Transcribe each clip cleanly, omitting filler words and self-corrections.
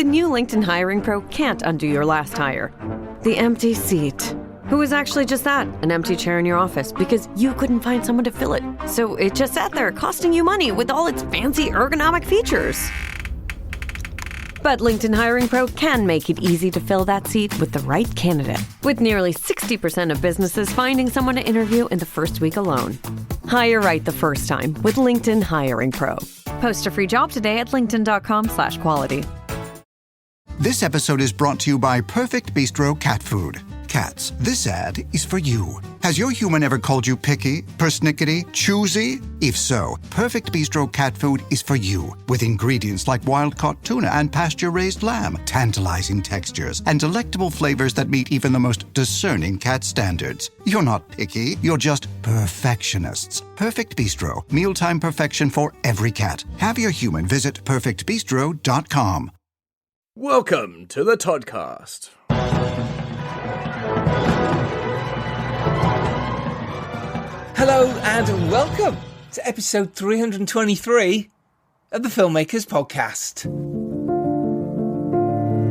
the new LinkedIn Hiring Pro can't undo your last hire. The empty seat. Who was actually just that, an empty chair in your office because you couldn't find someone to fill it. So it just sat there costing you money with all its fancy ergonomic features. But LinkedIn Hiring Pro can make it easy to fill that seat with the right candidate. With nearly 60% of businesses finding someone to interview in the first week alone. Hire right the first time with LinkedIn Hiring Pro. Post a free job today at linkedin.com/quality. This episode is brought to you by Perfect Bistro Cat Food. Cats, this ad is for you. Has your human ever called you picky, persnickety, choosy? If so, Perfect Bistro Cat Food is for you. With ingredients like wild-caught tuna and pasture-raised lamb, tantalizing textures, and delectable flavors that meet even the most discerning cat standards. You're not picky, you're just perfectionists. Perfect Bistro, mealtime perfection for every cat. Have your human visit perfectbistro.com. Welcome to the Toddcast. Hello and welcome to episode 323 of the Filmmakers podcast.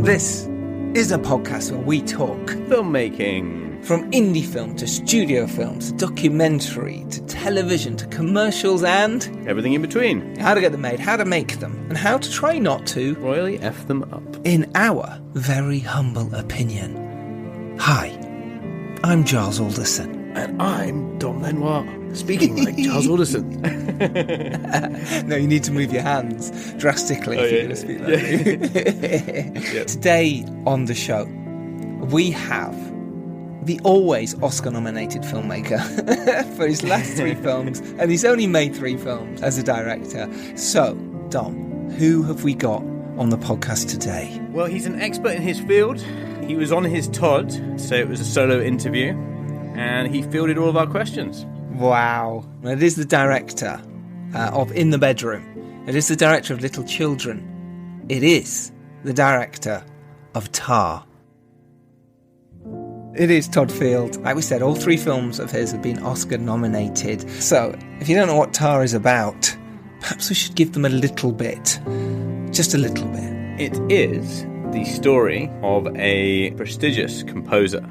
This is a podcast where we talk Filmmaking. From indie film to studio film to documentary to television to commercials and everything in between. How to get them made, how to make them, and how to try not to royally F them up. In our very humble opinion. Hi, I'm Giles Alderson. And I'm Dom Lenoir, speaking like Giles Alderson. No, you need to move your hands drastically if you're going to speak like me. Yep. Today on the show, we have the always Oscar-nominated filmmaker for his last 3 films, and he's only made 3 films as a director. So, Dom, who have we got on the podcast today? Well, he's an expert in his field. He was on his Todd, so it was a solo interview. And he fielded all of our questions. Wow. Well, it is the director of In the Bedroom. It is the director of Little Children. It is the director of Tar. It is Todd Field. Like we said, all 3 films of his have been Oscar nominated. So, if you don't know what Tar is about, perhaps we should give them a little bit. Just a little bit. It is the story of a prestigious composer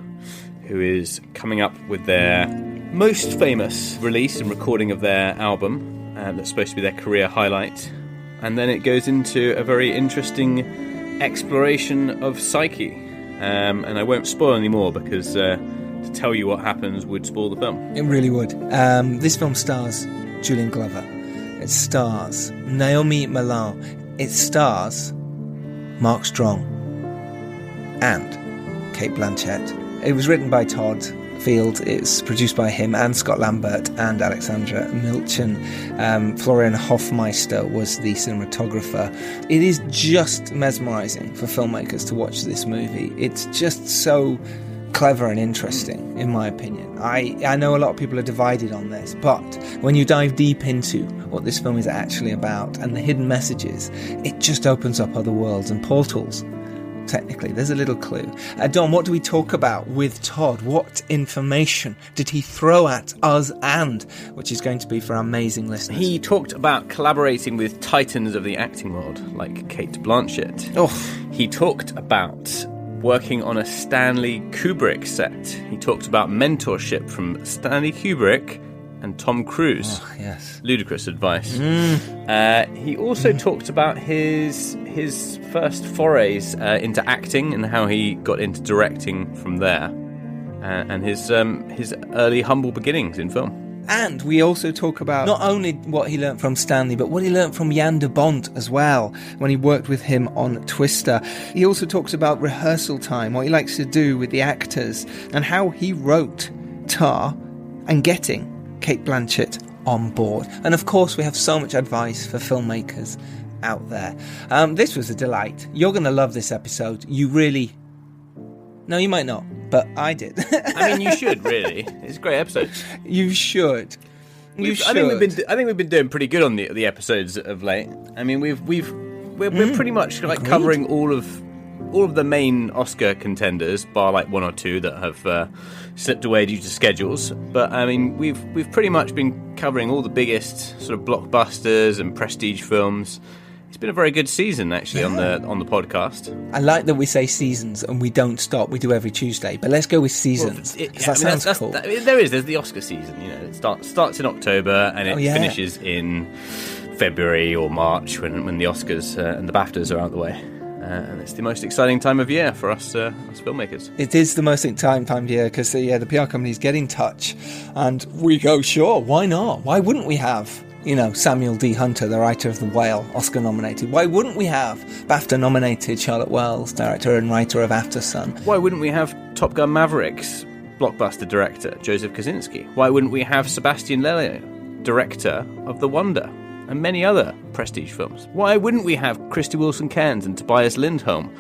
who is coming up with their most famous release and recording of their album. That's supposed to be their career highlight. And then it goes into a very interesting exploration of psyche. And I won't spoil any more because to tell you what happens would spoil the film. It really would. This film stars Julian Glover. It stars Naomi Milan. It stars Mark Strong and Cate Blanchett. It was written by Todd Field. It's produced by him and Scott Lambert and Alexandra Milchan. Florian Hofmeister was the cinematographer. It is just mesmerising for filmmakers to watch this movie. It's just so clever and interesting, in my opinion. I know a lot of people are divided on this, but when you dive deep into what this film is actually about and the hidden messages, it just opens up other worlds and portals. Technically, there's a little clue. Dom, what do we talk about with Todd? What information did he throw at us and, which is going to be for our amazing listeners? He talked about collaborating with titans of the acting world, like Cate Blanchett. Oh. He talked about working on a Stanley Kubrik set. He talked about mentorship from Stanley Kubrik and Tom Cruise. Oh, yes. Ludicrous advice. He also talked about his first forays into acting and how he got into directing from there, and his early humble beginnings in film. And we also talk about not only what he learnt from Stanley, but what he learnt from Jan de Bont as well, when he worked with him on Twister. He also talks about rehearsal time, what he likes to do with the actors, and how he wrote Tar and getting Cate Blanchett on board. And of course, we have so much advice for filmmakers out there. This was a delight. You're going to love this episode. You really... No, you might not, but I did. I mean, you should, really. It's a great episode. You should. I think we've been doing pretty good on the episodes of late. I mean, we're pretty much like covering all of the main Oscar contenders, bar like 1 or 2 that have slipped away due to schedules. But I mean, we've pretty much been covering all the biggest sort of blockbusters and prestige films. It's been a very good season, actually, on the podcast. I like that we say seasons and we don't stop. We do every Tuesday, but let's go with seasons. Sounds cool. There's the Oscar season. It starts in October and it finishes in February or March when the Oscars and the BAFTAs are out of the way. And it's the most exciting time of year for us filmmakers. It is the most exciting time of year because the PR companies get in touch and we go, sure, why not? Why wouldn't we have Samuel D. Hunter, the writer of The Whale, Oscar nominated? Why wouldn't we have BAFTA nominated Charlotte Wells, director and writer of Aftersun? Why wouldn't we have Top Gun Maverick's blockbuster director, Joseph Kosinski? Why wouldn't we have Sebastian Lelio, director of The Wonder and many other prestige films? Why wouldn't we have Christy Wilson-Cairns and Tobias Lindholm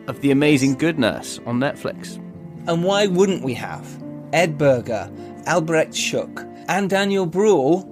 of The Amazing Good Nurse on Netflix? And why wouldn't we have Ed Berger, Albrecht Schuck and Daniel Bruhl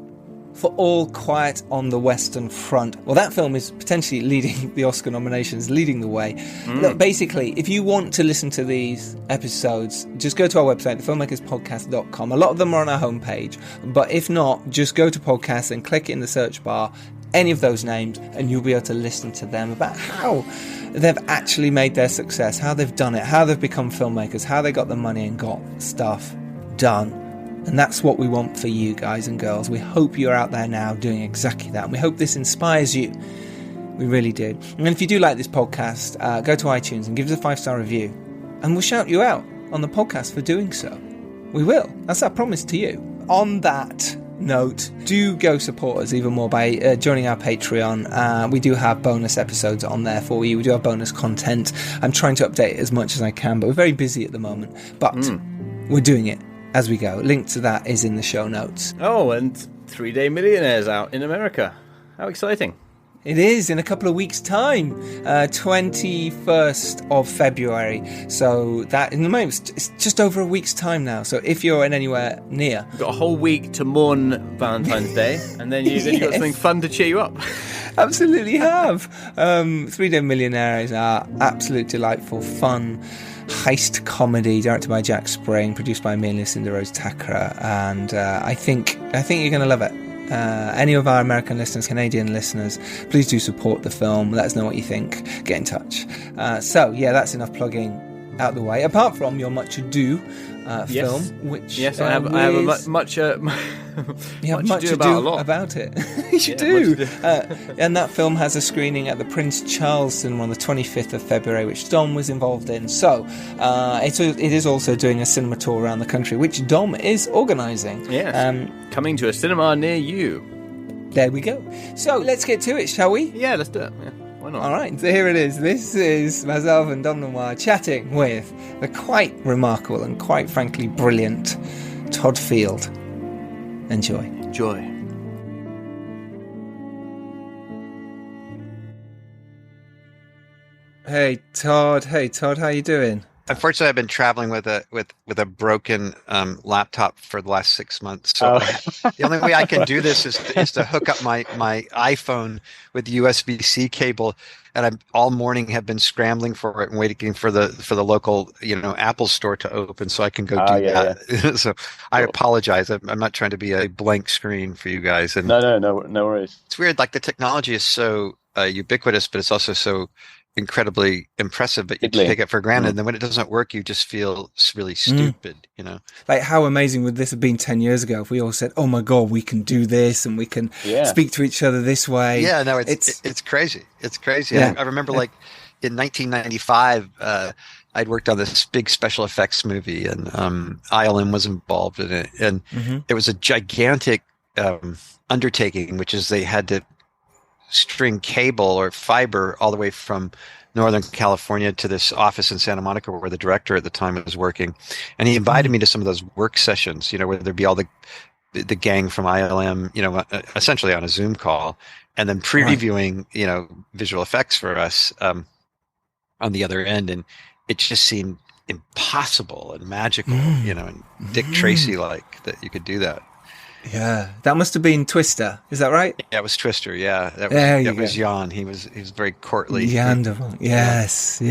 for All Quiet on the Western Front? Well, that film is potentially leading the Oscar nominations, leading the way. Look, basically, if you want to listen to these episodes, just go to our website, thefilmmakerspodcast.com. A lot of them are on our homepage, but if not, just go to podcasts and click in the search bar, any of those names, and you'll be able to listen to them about how they've actually made their success, how they've done it, how they've become filmmakers, how they got the money and got stuff done. And that's what we want for you guys and girls. We hope you're out there now doing exactly that. And we hope this inspires you. We really do. And if you do like this podcast, go to iTunes and give us a 5-star review. And we'll shout you out on the podcast for doing so. We will. That's our promise to you. On that note, do go support us even more by joining our Patreon. We do have bonus episodes on there for you. We do have bonus content. I'm trying to update it as much as I can, but we're very busy at the moment. But we're doing it as we go. Link to that is in the show notes. Oh, and 3-Day Millionaires out in America. How exciting. It is in a couple of weeks' time, 21st of February. So that, in the moment, it's just over a week's time now. So if you're in anywhere near... You've got a whole week to mourn Valentine's Day, and then you've got something fun to cheer you up. Absolutely have. 3-Day Millionaires are absolute delightful, fun heist comedy directed by Jack Spring, produced by me and Lucinda Rose Takra, and I think you're going to love it. Any of our American listeners, Canadian listeners, please do support the film. Let us know what you think. Get in touch. So yeah, that's enough plugging out the way. Apart from your Much Ado film, which I have a much ado about it. You do. And that film has a screening at the Prince Charles Cinema on the 25th of February, which Dom was involved in. So it is also doing a cinema tour around the country, which Dom is organising. Yeah. Coming to a cinema near you. There we go. So let's get to it, shall we? Yeah, let's do it. Yeah. Why not? All right, so here it is. This is myself and Dom Noir chatting with the quite remarkable and quite frankly brilliant Todd Field. Enjoy. Hey Todd, how you doing? Unfortunately, I've been traveling with a broken laptop for the last 6 months. So the only way I can do this is to hook up my iPhone with the USB-C cable, and I'm all morning have been scrambling for it and waiting for the local Apple store to open so I can go do that. Yeah. So I apologize. I'm not trying to be a blank screen for you guys. And no worries. It's weird. Like the technology is so ubiquitous, but it's also so incredibly impressive, but you take it for granted. And then when it doesn't work, you just feel really stupid, Like, how amazing would this have been 10 years ago if we all said, oh my God, we can do this and we can speak to each other this way? Yeah, no, it's crazy. It's crazy. Yeah. I remember like in 1995, I'd worked on this big special effects movie, and ILM was involved in it. And it was a gigantic undertaking, which is they had to string cable or fiber all the way from Northern California to this office in Santa Monica where the director at the time was working. And he invited me to some of those work sessions, where there'd be all the gang from ILM, essentially on a Zoom call, and then previewing, visual effects for us on the other end. And it just seemed impossible and magical, and Dick Tracy-like that you could do that. Yeah, that must have been Twister. Is that right? Yeah, it was Twister. Yeah, that was Jan. He was very courtly. Jan Devon. Yes.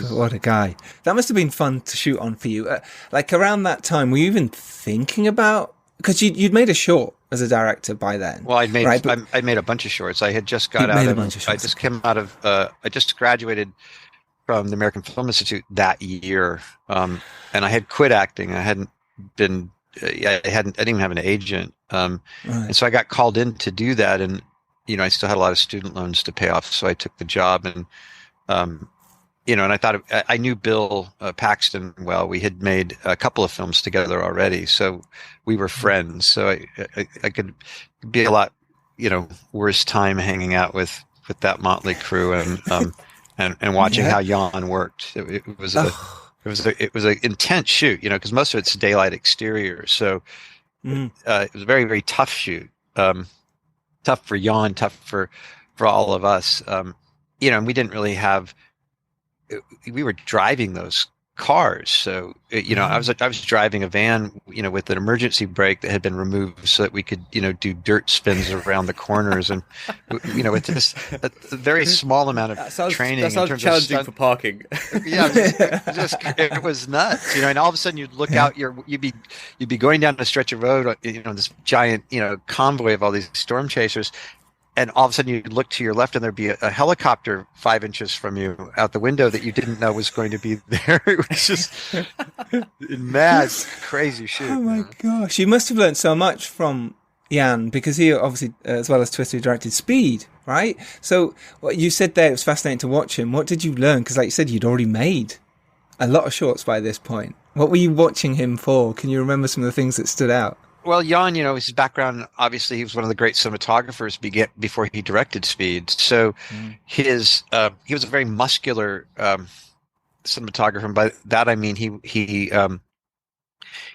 What a guy. That must have been fun to shoot on for you. Like around that time, were you even thinking about? Because you'd made a short as a director by then. Well, I made right? But I made a bunch of shorts. I had just got out of. I just came out of. I just graduated from the American Film Institute that year, and I had quit acting. I hadn't been. I didn't even have an agent, right. and so I got called in to do that. And I still had a lot of student loans to pay off, so I took the job. And and I thought I knew Bill Paxton well. We had made a couple of films together already, so we were friends. So I could be a lot, worse time hanging out with that motley crew and watching how Jan worked. It was an intense shoot, because most of it's daylight exterior. So it was a very, very tough shoot. Tough for Jan, tough for all of us. And we didn't really have. We were driving those cars, so I was driving a van, with an emergency brake that had been removed so that we could, do dirt spins around the corners, and with just a very small amount of training. That sounds challenging for parking. Yeah, it was nuts, and all of a sudden you'd look out, you'd be going down a stretch of road, this giant, convoy of all these storm chasers. And all of a sudden you'd look to your left and there'd be a helicopter 5 inches from you out the window that you didn't know was going to be there. It was just mad, crazy shit. Oh my gosh. You must have learned so much from Jan, because he obviously, as well as Twister, directed Speed, right? So what you said there, it was fascinating to watch him. What did you learn? Because like you said, you'd already made a lot of shorts by this point. What were you watching him for? Can you remember some of the things that stood out? Well, Jan, his background, obviously, he was one of the great cinematographers before he directed Speed. So he was a very muscular cinematographer. And by that, I mean he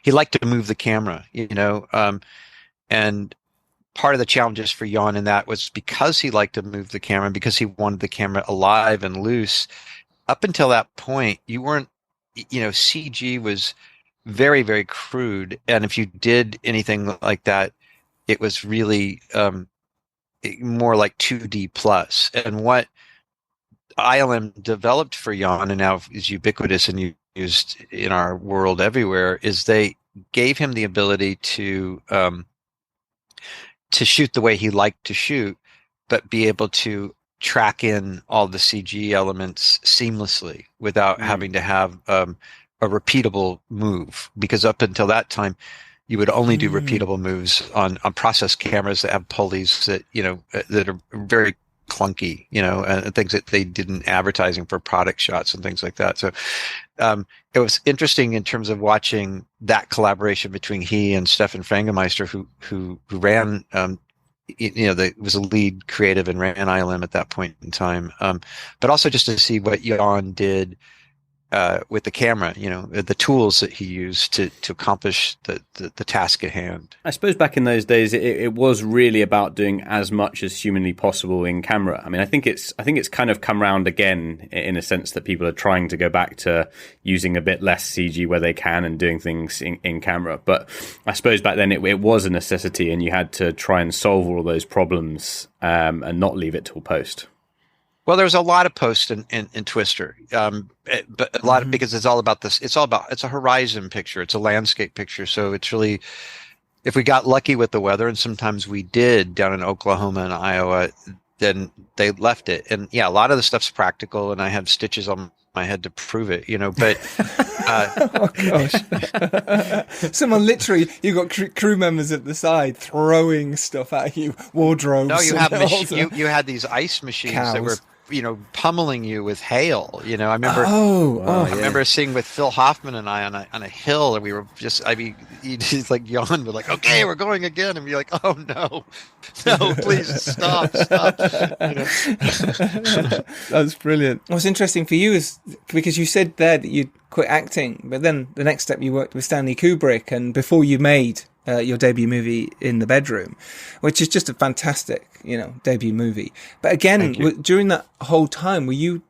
liked to move the camera, and part of the challenges for Jan in that was because he liked to move the camera and because he wanted the camera alive and loose. Up until that point, you weren't, CG was very, very crude, and if you did anything like that, it was really more like 2D plus. And what ILM developed for Jan, and now is ubiquitous and used in our world everywhere, is they gave him the ability to shoot the way he liked to shoot, but be able to track in all the CG elements seamlessly without having to have a repeatable move, because up until that time you would only do repeatable moves on process cameras that have pulleys that that are very clunky, and things that they did in advertising for product shots and things like that. So it was interesting in terms of watching that collaboration between he and Stefan Frangemeister, who ran was a lead creative and ran ILM at that point in time, but also just to see what Jan did with the camera, the tools that he used to accomplish the task at hand. I suppose back in those days, it was really about doing as much as humanly possible in camera. I mean, I think it's kind of come round again in a sense that people are trying to go back to using a bit less CG where they can and doing things in camera. But I suppose back then it was a necessity, and you had to try and solve all of those problems and not leave it till post. Well, there was a lot of post in Twister, but a lot of, because it's all about this. It's a horizon picture. It's a landscape picture. So it's really, if we got lucky with the weather, and sometimes we did down in Oklahoma and Iowa, then they left it. And yeah, a lot of the stuff's practical, and I have stitches on my head to prove it, but oh gosh. Someone literally, you've got crew members at the side throwing stuff at you, wardrobes. No, you have you had these ice machines that were pummeling you with hail. I remember. I remember seeing with Phil Hoffman and I on a hill, and we were just. He's like Jan, but like, okay, we're going again, and be like, oh no, please stop. That's brilliant. What's interesting for you is because you said there that you'd quit acting, but then the next step you worked with Stanley Kubrik, and before you made your debut movie In the Bedroom, which is just a fantastic, debut movie. But again, during that whole time, were you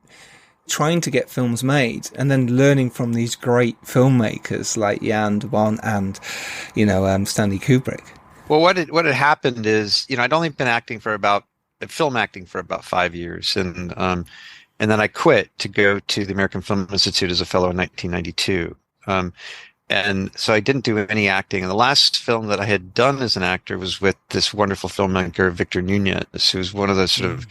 trying to get films made and then learning from these great filmmakers like Jan de Bont and, Stanley Kubrik? Well, what had happened is, I'd only been film acting for about 5 years, and then I quit to go to the American Film Institute as a fellow in 1992. and so I didn't do any acting. And the last film that I had done as an actor was with this wonderful filmmaker, Victor Nunez, who's one of the sort of,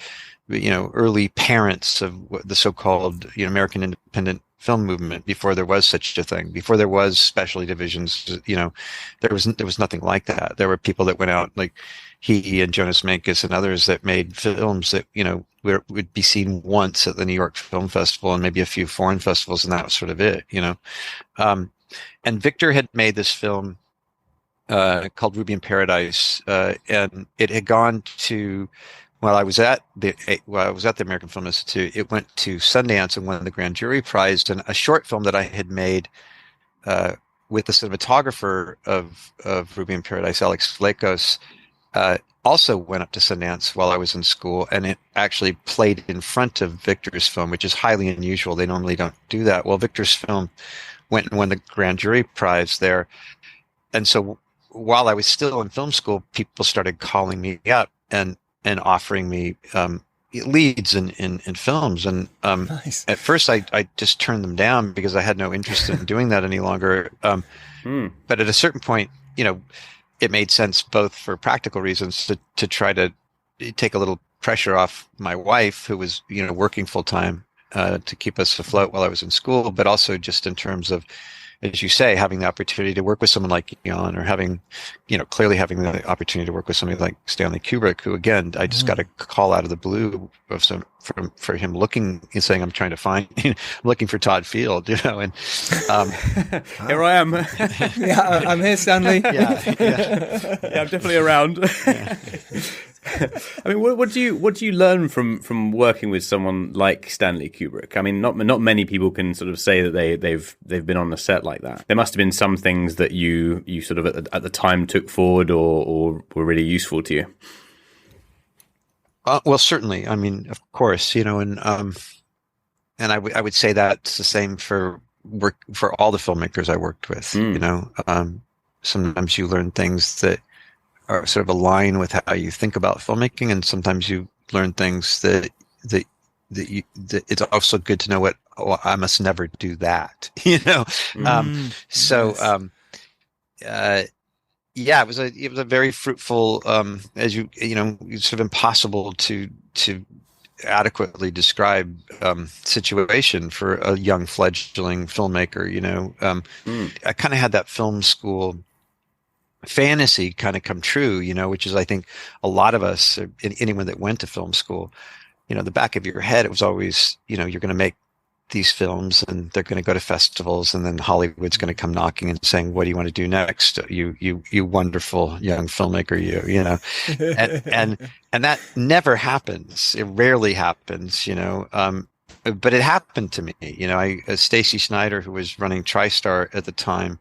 early parents of the so-called, American independent film movement before there was such a thing, before there was specialty divisions. There was nothing like that. There were people that went out, like he and Jonas Mekas and others, that made films that, would be seen once at the New York Film Festival and maybe a few foreign festivals, and that was sort of it, and Victor had made this film called Ruby in Paradise, and it had gone to, while I was at the American Film Institute, it went to Sundance and won the Grand Jury Prize. And a short film that I had made with the cinematographer of Ruby in Paradise, Alex Flakos, also went up to Sundance while I was in school, and it actually played in front of Victor's film, which is highly unusual. They normally don't do that. Well, Victor's film went and won the Grand Jury Prize there. And so while I was still in film school, people started calling me up and offering me leads in films. And Nice. At first I just turned them down because I had no interest in doing that any longer. But at a certain point, it made sense both for practical reasons to try to take a little pressure off my wife, who was, working full time to keep us afloat while I was in school, but also just in terms of, as you say, having the opportunity to work with someone like Jan, or having, clearly having the opportunity to work with somebody like Stanley Kubrik, who, again, I just got a call out of the blue for him looking and saying, I'm trying to find, I'm looking for Todd Field, and here I am. Yeah, I'm here, Stanley. Yeah, I'm definitely around. I mean, what do you learn from working with someone like Stanley Kubrick? I mean, not many people can sort of say that they've been on a set like that. There must have been some things that you sort of at the time took forward or were really useful to you. Well, certainly. I mean, of course, and I would say that's the same for all the filmmakers I worked with. Sometimes you learn things that are sort of align with how you think about filmmaking, and sometimes you learn things that it's also good to know I must never do that, it was a very fruitful, as it's sort of impossible to adequately describe situation for a young fledgling filmmaker. I kind of had that film school fantasy kind of come true, which is, I think, a lot of us, anyone that went to film school, the back of your head, it was always, you're going to make these films and they're going to go to festivals, and then Hollywood's going to come knocking and saying, what do you want to do next? You wonderful young filmmaker, and that never happens. It rarely happens, but it happened to me. Stacy Snyder, who was running TriStar at the time,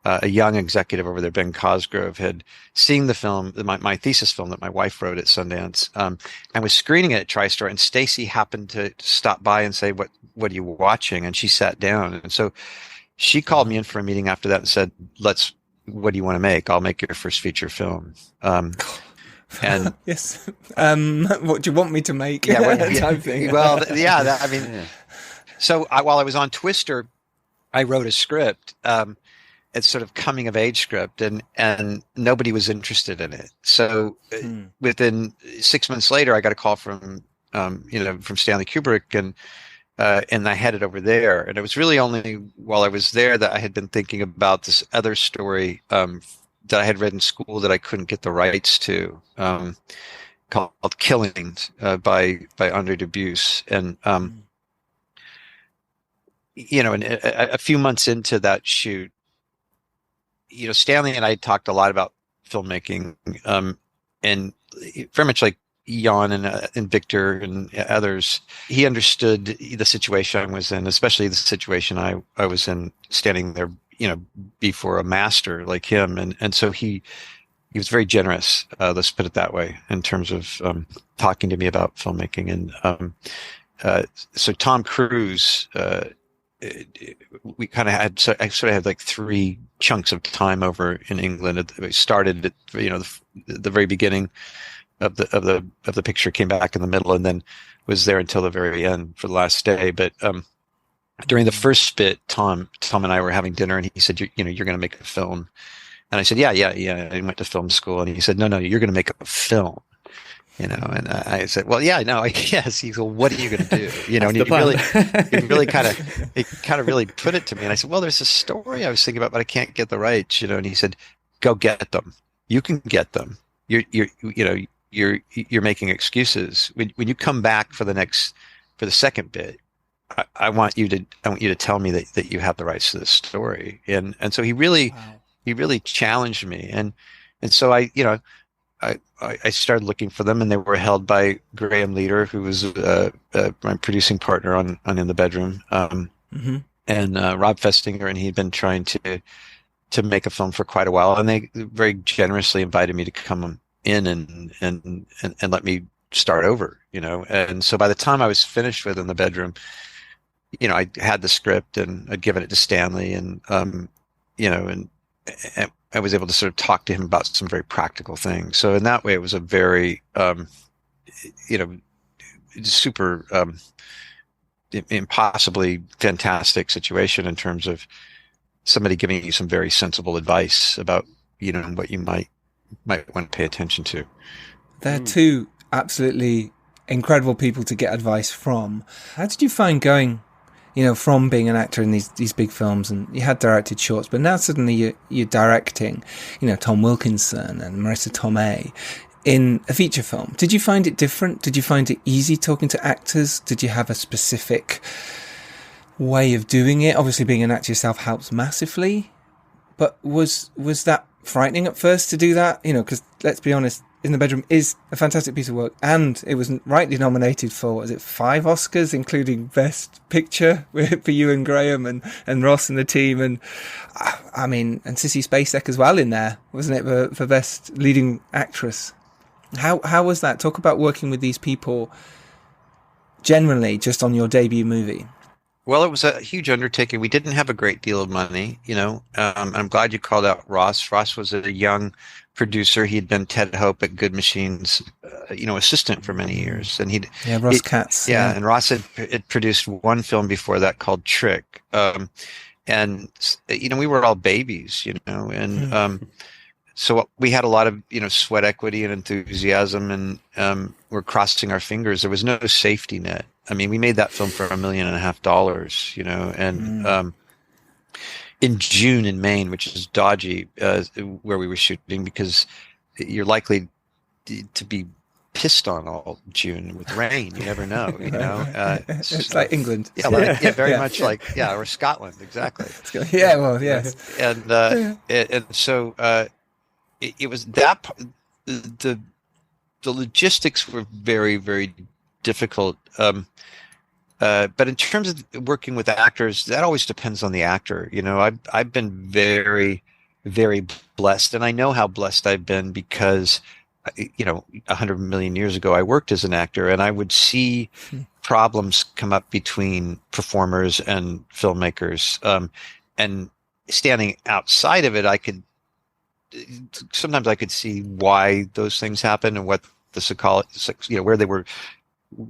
a young executive over there, Ben Cosgrove, had seen the film, my thesis film that my wife wrote at Sundance, and was screening it at TriStar. And Stacy happened to stop by and say, "What are you watching?" And she sat down, and so she called me in for a meeting after that and said, "What do you want to make? I'll make your first feature film." And yes, what do you want me to make? Type thing. Well, So while I was on Twister, I wrote a script. It's sort of coming of age script, and nobody was interested in it. So within 6 months later, I got a call from Stanley Kubrick, and I headed over there. And it was really only while I was there that I had been thinking about this other story that I had read in school that I couldn't get the rights to, called Killings by Andre Dubusse. And and a few months into that shoot, Stanley and I talked a lot about filmmaking, and very much like Jan and Victor and others, he understood the situation I was in, especially the situation I was in, standing there, before a master like him. And so he was very generous, let's put it that way, in terms of talking to me about filmmaking. And so Tom Cruise, we kind of had, so I sort of had like 3 chunks of time over in England. We started at the very beginning of the picture, came back in the middle, and then was there until the very end for the last day. But during the first bit, Tom and I were having dinner, and he said, you're going to make a film. And I said, yeah. I went to film school. And he said, no, you're going to make a film. And I said, well, yeah, no, yes. He said, well, what are you going to do? And he really kind of really put it to me. And I said, well, there's a story I was thinking about, but I can't get the rights, And he said, go get them. You can get them. You're making excuses. When you come back for the second bit, I want you to tell me that you have the rights to this story. And so he really challenged me. And so I started looking for them, and they were held by Graham Leader, who was my producing partner on In the Bedroom, and Rob Festinger, and he'd been trying to make a film for quite a while, and they very generously invited me to come in and let me start over, And so by the time I was finished with In the Bedroom, I had the script and I'd given it to Stanley, and and I was able to sort of talk to him about some very practical things. So in that way, it was a very, super impossibly fantastic situation in terms of somebody giving you some very sensible advice about, what you might want to pay attention to. They're two absolutely incredible people to get advice from. How did you find going, from being an actor in these big films, and you had directed shorts, but now suddenly you're directing, Tom Wilkinson and Marissa Tomei in a feature film. Did you find it different? Did you find it easy talking to actors? Did you have a specific way of doing it? Obviously, being an actor yourself helps massively, but was that frightening at first to do that? Because let's be honest, In the Bedroom is a fantastic piece of work, and it was rightly nominated for 5 Oscars, including Best Picture for you and Graham and Ross and the team, and and Sissy Spacek as well in there, wasn't it, for Best Leading Actress? How was that? Talk about working with these people generally just on your debut movie. Well, it was a huge undertaking. We didn't have a great deal of money, I'm glad you called out Ross. Ross was a young producer. He'd been Ted Hope at Good Machines, assistant for many years. And Ross Katz. Yeah, and Ross had produced one film before that called Trick. And we were all babies, and so we had a lot of, sweat equity and enthusiasm, and we're crossing our fingers. There was no safety net. I mean, we made that film for $1.5 million, and in June in Maine, which is dodgy, where we were shooting, because you're likely to be pissed on all June with rain. You never know, It's like England. Yeah, very much like, or Scotland, exactly. Yeah, well, yes. And so it was that the logistics were very, very difficult. But in terms of working with actors, that always depends on the actor. I've been very, very blessed, and I know how blessed I've been because, 100 million years ago, I worked as an actor, and I would see problems come up between performers and filmmakers. And standing outside of it, sometimes I could see why those things happen and what the psychology, where they were,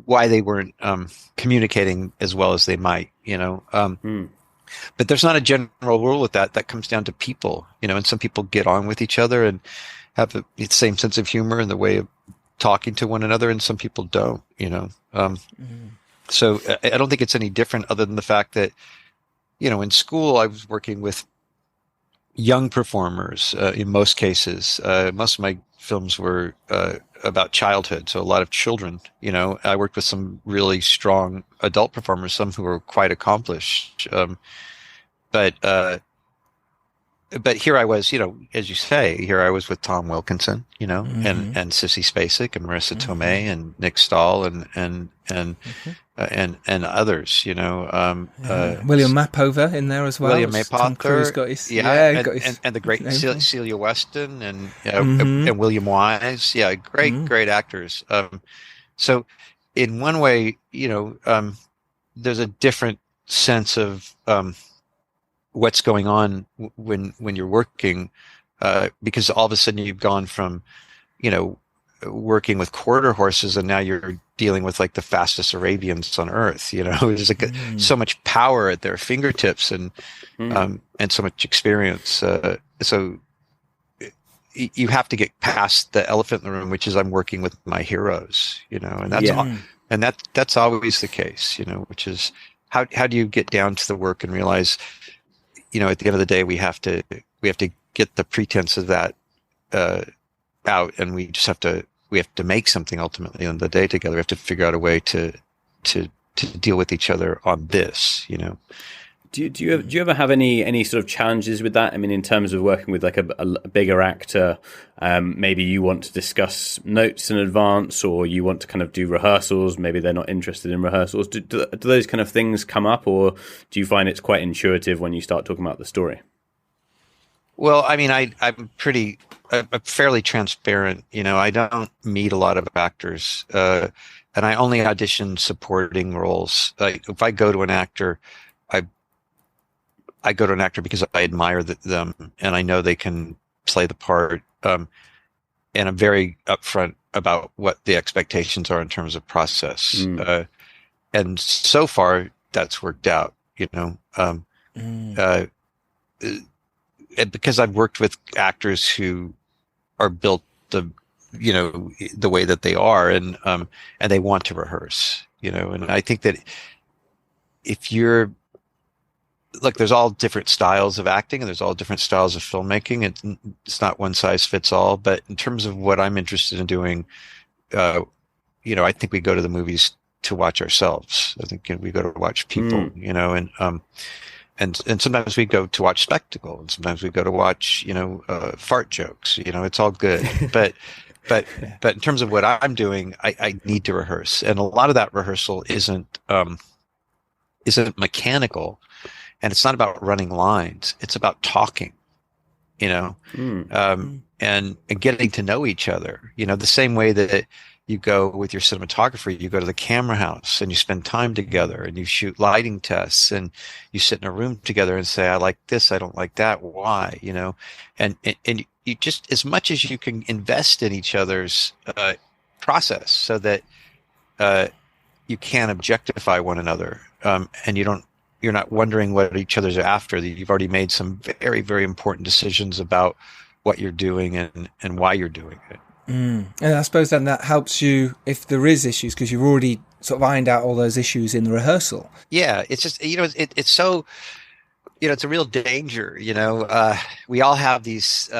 why they weren't communicating as well as they might, But there's not a general rule with that. That comes down to people, and some people get on with each other and have the same sense of humor and the way of talking to one another, and some people don't, So I don't think it's any different, other than the fact that, in school I was working with young performers in most cases. Most of my films were about childhood, so a lot of children. I worked with some really strong adult performers, some who were quite accomplished. But here I was, as you say, here I was with Tom Wilkinson, and Sissy Spacek and Marissa Tomei and Nick Stahl and others, William Mapover in there as well. William Tom Cruise Mapover, got his, and the great Celia Weston and William Wise, great actors. So in one way, there's a different sense of what's going on when you're working, because all of a sudden you've gone from, working with quarter horses, and now you're dealing with like the fastest Arabians on earth. There's like so much power at their fingertips and so much experience. So you have to get past the elephant in the room, which is I'm working with my heroes, and that's always the case, which is how do you get down to the work and realize, at the end of the day, we have to get the pretense of that out, and we have to make something ultimately at the end of the day together. We have to figure out a way to deal with each other on this, Do you ever have any sort of challenges with that? I mean, in terms of working with like a bigger actor, maybe you want to discuss notes in advance, or you want to kind of do rehearsals. Maybe they're not interested in rehearsals. Do those kind of things come up, or do you find it's quite intuitive when you start talking about the story? Well, I mean, I'm fairly transparent. I don't meet a lot of actors, and I only audition supporting roles. Like if I go to an actor, I go to an actor because I admire them and I know they can play the part. And I'm very upfront about what the expectations are in terms of process. And so far that's worked out, because I've worked with actors who are built the way that they are, and they want to rehearse, and I think that if you're, look, there's all different styles of acting and there's all different styles of filmmaking. It's not one size fits all, but in terms of what I'm interested in doing, I think we go to the movies to watch ourselves. I think we go to watch people, and sometimes we go to watch spectacle, and sometimes we go to watch, fart jokes, it's all good. But in terms of what I'm doing, I need to rehearse. And a lot of that rehearsal isn't mechanical. And it's not about running lines. It's about talking, and getting to know each other, the same way that you go with your cinematographer, you go to the camera house and you spend time together and you shoot lighting tests and you sit in a room together and say, I like this, I don't like that. Why? And you just, as much as you can invest in each other's process so that you can't objectify one another, and you're not wondering what each other's after. You've already made some very, very important decisions about what you're doing and why you're doing it. And I suppose then that helps you if there is issues, because you've already sort of ironed out all those issues in the rehearsal. Yeah, it's just, it's so, it's a real danger, we all have these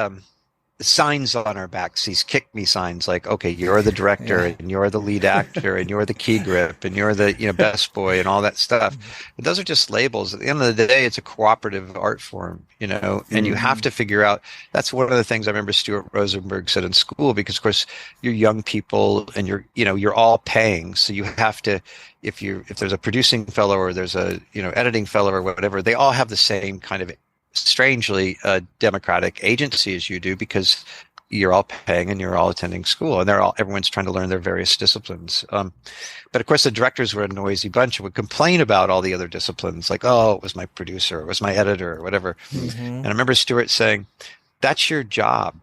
signs on our backs, these kick me signs, like, okay, you're the director and you're the lead actor and you're the key grip and you're the best boy and all that stuff. But those are just labels. At the end of the day, it's a cooperative art form, and you have to figure out. That's one of the things I remember Stuart Rosenberg said in school, because of course you're young people and you're all paying, so you have to, if there's a producing fellow or there's a editing fellow or whatever, they all have the same kind of strangely democratic agency as you do, because you're all paying and you're all attending school, and everyone's trying to learn their various disciplines. But of course the directors were a noisy bunch and would complain about all the other disciplines, like, oh, it was my producer, it was my editor, or whatever. And I remember Stuart saying, that's your job.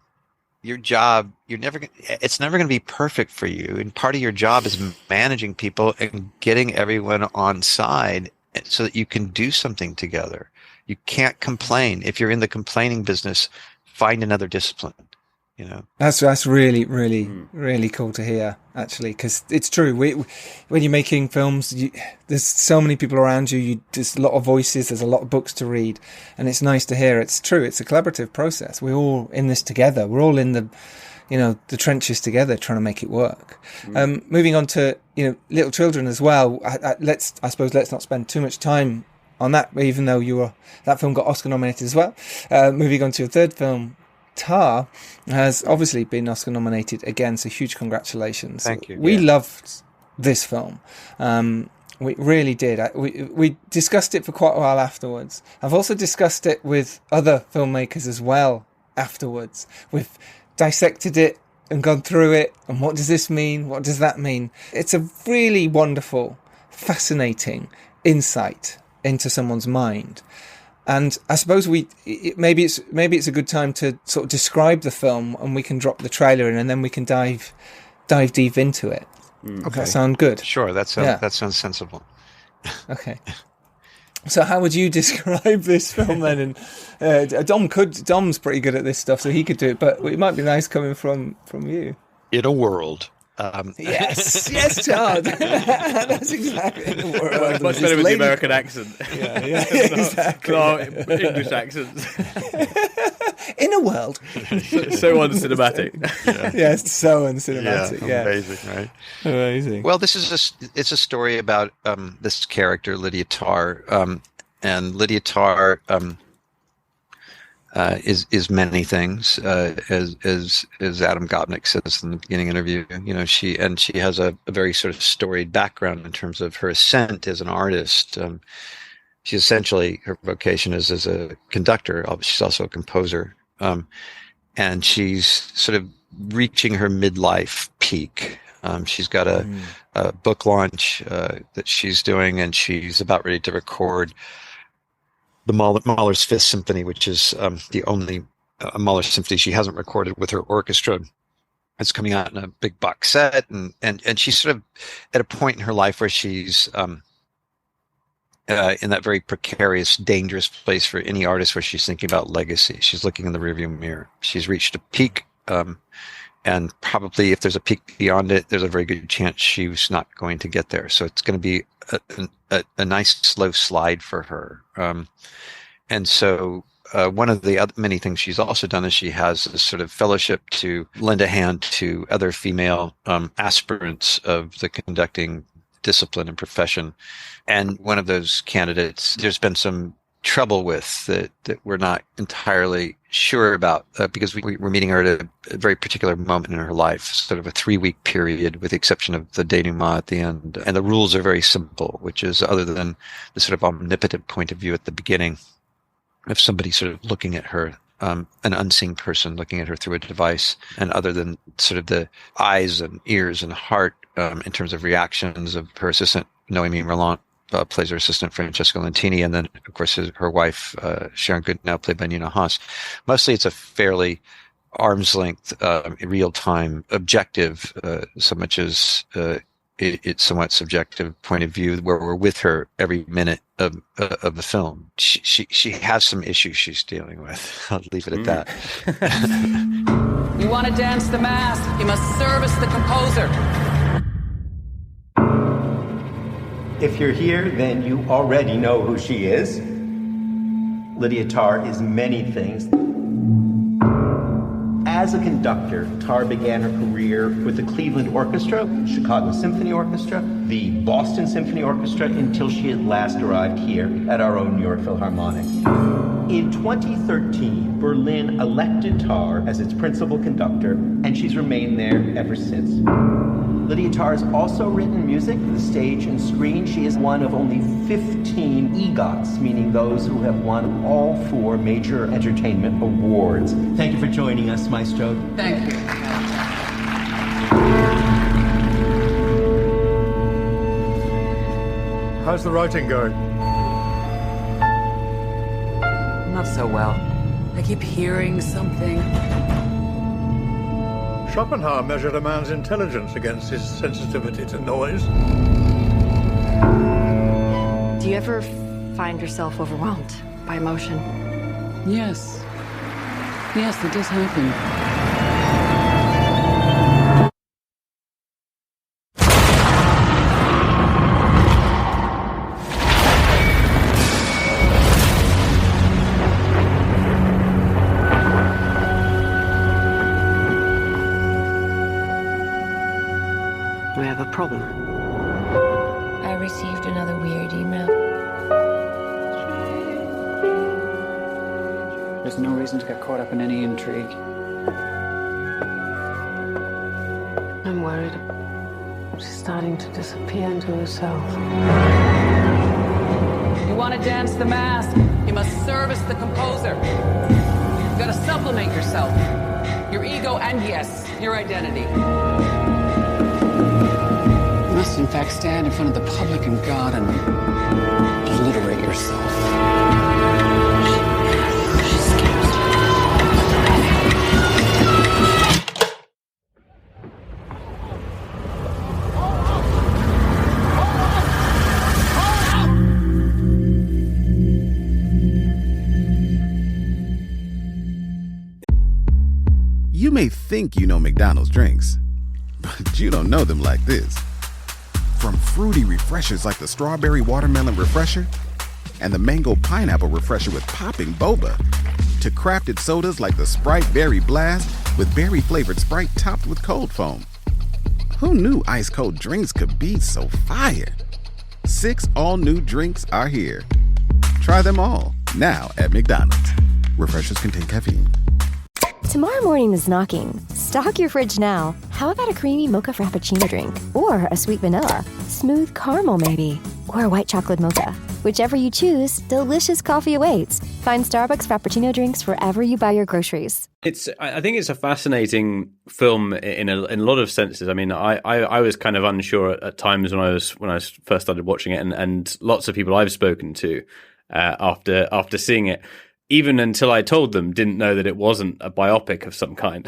Your job, it's never going to be perfect for you. And part of your job is managing people and getting everyone on side so that you can do something together. You can't complain. If you're in the complaining business, find another discipline. That's really, really, really cool to hear, actually, because it's true. When you're making films, there's so many people around you. There's a lot of voices. There's a lot of books to read, and it's nice to hear. It's true. It's a collaborative process. We're all in this together. We're all in the trenches together, trying to make it work. Moving on to little children as well. Let's not spend too much time on that, even though that film got Oscar nominated as well. Moving on to a third film, Tár has obviously been Oscar nominated again, so huge congratulations. Thank you. We loved this film. We really did. We discussed it for quite a while afterwards. I've also discussed it with other filmmakers as well afterwards. We've dissected it and gone through it, and what does this mean? What does that mean? It's a really wonderful, fascinating insight into someone's mind. And I suppose maybe it's a good time to sort of describe the film, and we can drop the trailer in, and then we can dive deep into it. Does that sound good? Sure, that sounds sensible. Okay. So how would you describe this film then? And Dom's pretty good at this stuff, so he could do it, but it might be nice coming from you. In a world. Yes, Todd. That's exactly the word. Much better with the American accent. Yeah, exactly. English accents. In a world. so uncinematic. Yes, so uncinematic. Yeah, amazing, right? Amazing. Well, it's a story about this character, Lydia Tár, and Lydia Tár is many things, as Adam Gopnik says in the beginning interview. She has a very sort of storied background in terms of her ascent as an artist. She essentially, her vocation is as a conductor. She's also a composer, and she's sort of reaching her midlife peak. She's got a book launch that she's doing, and she's about ready to record the Mahler's Fifth Symphony, which is the only Mahler symphony she hasn't recorded with her orchestra. It's coming out in a big box set, and she's sort of at a point in her life where she's in that very precarious, dangerous place for any artist where she's thinking about legacy. She's looking in the rearview mirror. She's reached a peak, and probably if there's a peak beyond it, there's a very good chance she's not going to get there. So it's going to be a nice slow slide for her. And so one of the many things she's also done is she has a sort of fellowship to lend a hand to other female aspirants of the conducting discipline and profession. And one of those candidates, there's been some trouble with that we're not entirely sure about because we're meeting her at a very particular moment in her life, sort of a 3-week period with the exception of the denouement at the end. And the rules are very simple, which is other than the sort of omnipotent point of view at the beginning of somebody sort of looking at her, an unseen person looking at her through a device, and other than sort of the eyes and ears and heart in terms of reactions of her assistant, Noémie Merlant, plays her assistant Francesco Lentini, and then of course her wife Sharon Goodenow, played by Nina Haas. Mostly it's a fairly arm's length, real-time, objective, so much as it's somewhat subjective point of view, where we're with her every minute of the film. She has some issues she's dealing with. I'll leave it at that. You want to dance the mask, you must service the composer. If you're here, then you already know who she is. Lydia Tár is many things. As a conductor, Tár began her career with the Cleveland Orchestra, Chicago Symphony Orchestra, the Boston Symphony Orchestra, until she at last arrived here at our own New York Philharmonic. In 2013, Berlin elected Tár as its principal conductor, and she's remained there ever since. Lydia Tár has also written music for the stage and screen. She is one of only 15 EGOTs, meaning those who have won all 4 major entertainment awards. Thank you for joining us, Maestro. Thank you. How's the writing going? Not so well. I keep hearing something. Schopenhauer measured a man's intelligence against his sensitivity to noise. Do you ever find yourself overwhelmed by emotion? Yes. Yes, it does happen. We have a problem. I received another weird email. There's no reason to get caught up in any intrigue. I'm worried. She's starting to disappear into herself. You want to dance the mask, you must service the composer. You've got to sublimate yourself. Your ego and, yes, your identity. You must, in fact, stand in front of the public and God and obliterate yourself. You may think you know McDonald's drinks, but you don't know them like this. From fruity refreshers like the Strawberry Watermelon Refresher and the Mango Pineapple Refresher with popping boba, to crafted sodas like the Sprite Berry Blast with berry-flavored Sprite topped with cold foam. Who knew ice-cold drinks could be so fire? 6 all-new drinks are here. Try them all, now at McDonald's. Refreshers contain caffeine. Tomorrow morning is knocking. Stock your fridge now. How about a creamy mocha frappuccino drink? Or a sweet vanilla? Smooth caramel maybe? Or a white chocolate mocha? Whichever you choose, delicious coffee awaits. Find Starbucks Frappuccino drinks wherever you buy your groceries. I think it's a fascinating film in a lot of senses. I mean, I was kind of unsure at times when I first started watching it, and lots of people I've spoken to after seeing it, even until I told them, didn't know that it wasn't a biopic of some kind.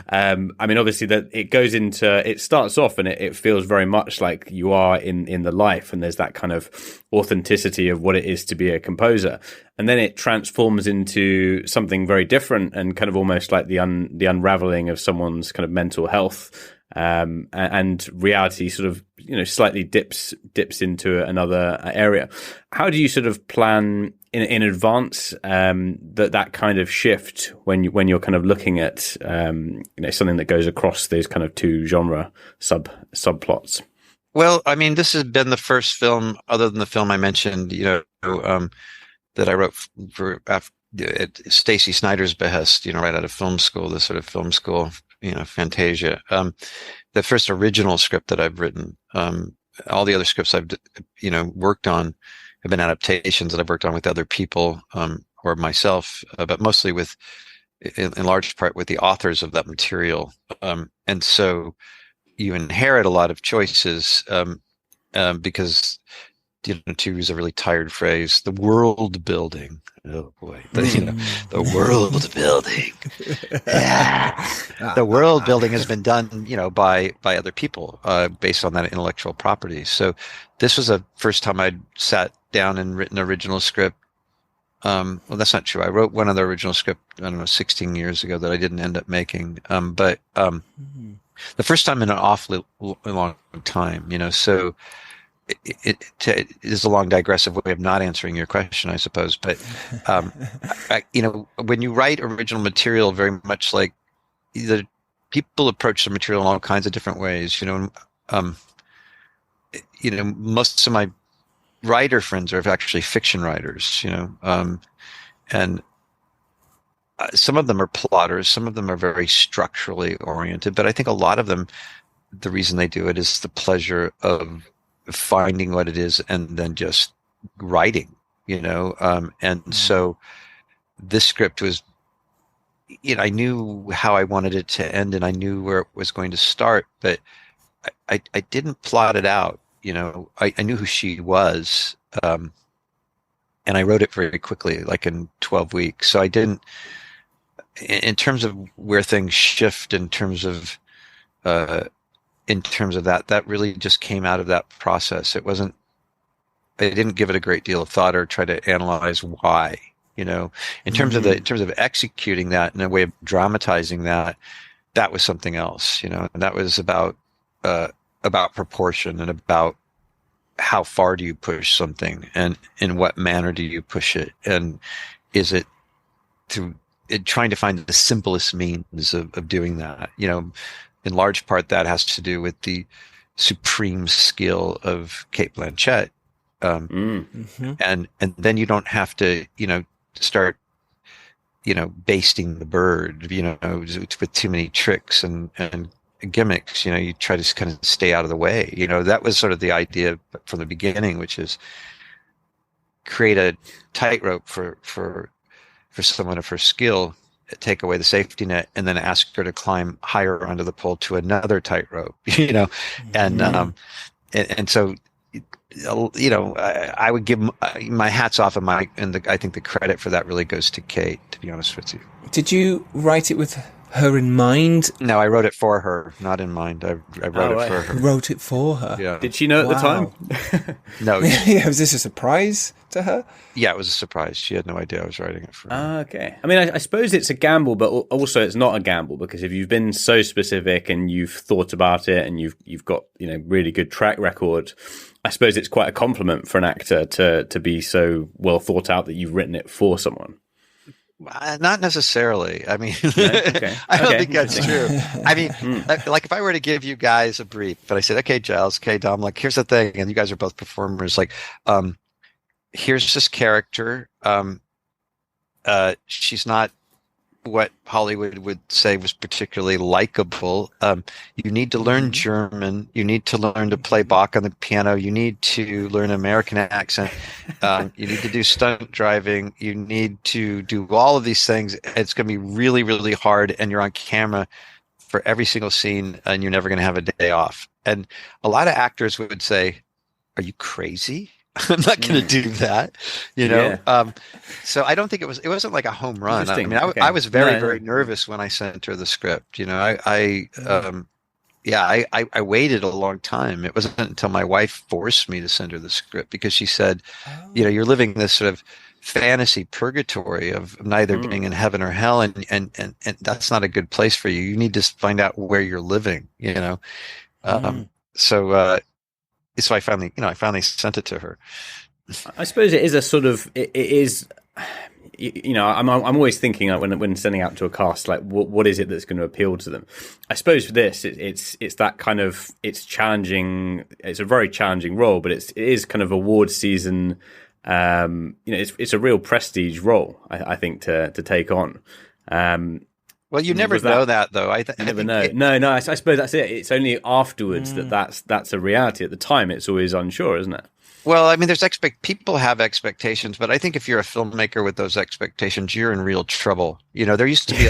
I mean, obviously that it starts off and it feels very much like you are in the life, and there's that kind of authenticity of what it is to be a composer. And then it transforms into something very different and kind of almost like the unraveling of someone's kind of mental health. And reality sort of, slightly dips into another area. How do you sort of plan in advance that kind of shift when you're kind of looking at something that goes across those kind of two genre subplots? Well, I mean, this has been the first film, other than the film I mentioned, that I wrote at Stacey Snider's behest, right out of film school, the sort of film school, Fantasia. The first original script that I've written. All the other scripts I've, worked on have been adaptations that I've worked on with other people, or myself, but mostly in large part with the authors of that material. And so you inherit a lot of choices, because, to use a really tired phrase, the world building. Oh boy, the world building. Yeah. The world building has been done, by other people, based on that intellectual property. So this was the first time I'd sat down and written an original script. Well, that's not true. I wrote one other original script, 16 years ago that I didn't end up making. But the first time in an awfully long time, so it is a long digressive way of not answering your question, I suppose. But, when you write original material, very much like people approach the material in all kinds of different ways, most of my writer friends are actually fiction writers, and some of them are plotters, some of them are very structurally oriented, but I think a lot of them, the reason they do it is the pleasure of finding what it is and then just writing, and so this script was, I knew how I wanted it to end and I knew where it was going to start, but I didn't plot it out. I knew who she was, and I wrote it very quickly, like in 12 weeks. So I didn't, in terms of where things shift, in terms of that really just came out of that process. It wasn't, I didn't give it a great deal of thought or try to analyze why, in terms of in terms of executing that in a way of dramatizing that was something else, and that was about proportion and about how far do you push something and in what manner do you push it, and is it trying to find the simplest means of doing that. In large part that has to do with the supreme skill of Cate Blanchett, and then you don't have to start basting the bird with too many tricks and gimmicks. You try to kind of stay out of the way. That was sort of the idea from the beginning, which is create a tightrope for someone of her skill, take away the safety net, and then ask her to climb higher onto the pole to another tightrope. And so I would give my hats off, I think the credit for that really goes to Cate, to be honest with you. Did you write it with her in mind? No, I wrote it for her, not in mind. I wrote it for her. Wrote it for her. Yeah. Did she know at the time? No. Yeah, was this a surprise to her? Yeah, it was a surprise. She had no idea I was writing it for her. Okay. I mean, I suppose it's a gamble, but also it's not a gamble, because if you've been so specific and you've thought about it and you've got, really good track record, I suppose it's quite a compliment for an actor to be so well thought out that you've written it for someone. Not necessarily. I mean, Okay. I don't think that's true. I mean, like if I were to give you guys a brief, but I said, okay, Giles, okay, Dom, like, here's the thing, and you guys are both performers, like, here's this character. She's not what Hollywood would say was particularly likable. You need to learn German. You need to learn to play Bach on the piano. You need to learn an American accent. You need to do stunt driving. You need to do all of these things. It's going to be really, really hard, and you're on camera for every single scene, and you're never going to have a day off. And a lot of actors would say, are you crazy? I'm not going to do that, Yeah. So I don't think it wasn't like a home run. I mean, I was very, very nervous when I sent her the script. I waited a long time. It wasn't until my wife forced me to send her the script, because she said, you're living this sort of fantasy purgatory of neither being in heaven or hell, and that's not a good place for you. You need to find out where you're living. So I finally sent it to her. I suppose it is a sort of, it is, I'm always thinking, like, when sending out to a cast, like, what is it that's going to appeal to them? I suppose for this, it's that kind of, it's challenging. It's a very challenging role, but it is kind of award season. It's a real prestige role, I think, to take on. Well, you never know that, though. You never know. No. I suppose that's it. It's only afterwards that's a reality. At the time, it's always unsure, isn't it? Well, I mean, people have expectations, but I think if you're a filmmaker with those expectations, you're in real trouble. There used to be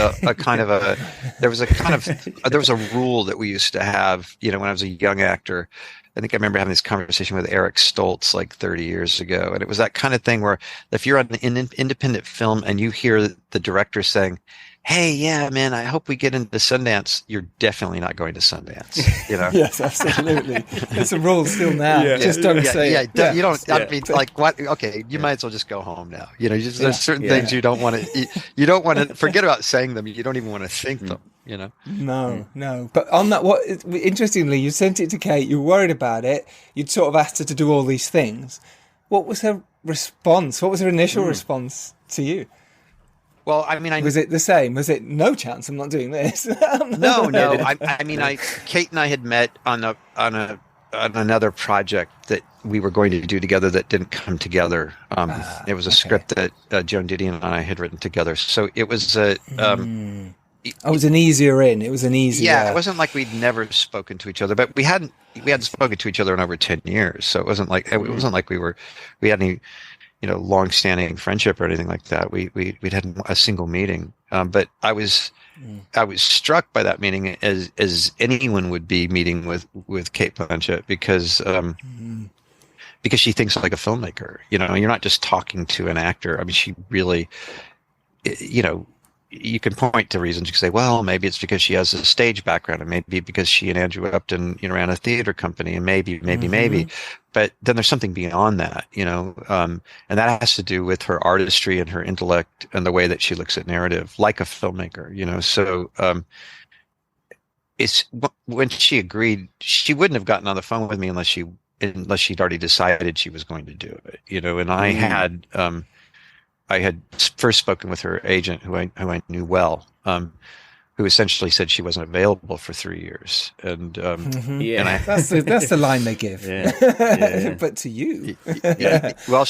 there was a rule that we used to have, when I was a young actor. I think I remember having this conversation with Eric Stoltz like 30 years ago. And it was that kind of thing where if you're on an independent film and you hear the director saying, hey, yeah, man, I hope we get into Sundance, you're definitely not going to Sundance. Yes, absolutely. It's a rule still now. Yeah. Just don't say it. You don't, I mean, like, what? Okay, you might as well just go home now. There's certain things you don't want to, you don't want to, forget about saying them. You don't even want to think them, No. But on that, interestingly, you sent it to Kate, you were worried about it, you'd sort of asked her to do all these things. What was her response? What was her initial response to you? Well, I mean, was it the same? Was it no chance? I'm not doing this. No. Kate and I had met on another project that we were going to do together that didn't come together. It was a script that Joan Didion and I had written together. So it was it was an easier in. It was an easier. Yeah, it wasn't like we'd never spoken to each other, but we hadn't spoken to each other in over 10 years. So it wasn't like we had any long-standing friendship or anything like that. We'd had a single meeting, but I was struck by that meeting as anyone would be meeting with Cate Blanchett, because she thinks like a filmmaker. You're not just talking to an actor. I mean, she really, you can point to reasons. You can say, well, maybe it's because she has a stage background, and maybe because she and Andrew Upton, ran a theater company, and maybe. But then there's something beyond that, and that has to do with her artistry and her intellect and the way that she looks at narrative, like a filmmaker, So it's when she agreed, she wouldn't have gotten on the phone with me unless she'd already decided she was going to do it, And I had first spoken with her agent, who I knew well, who essentially said she wasn't available for 3 years, and that's the line they give. But to you, but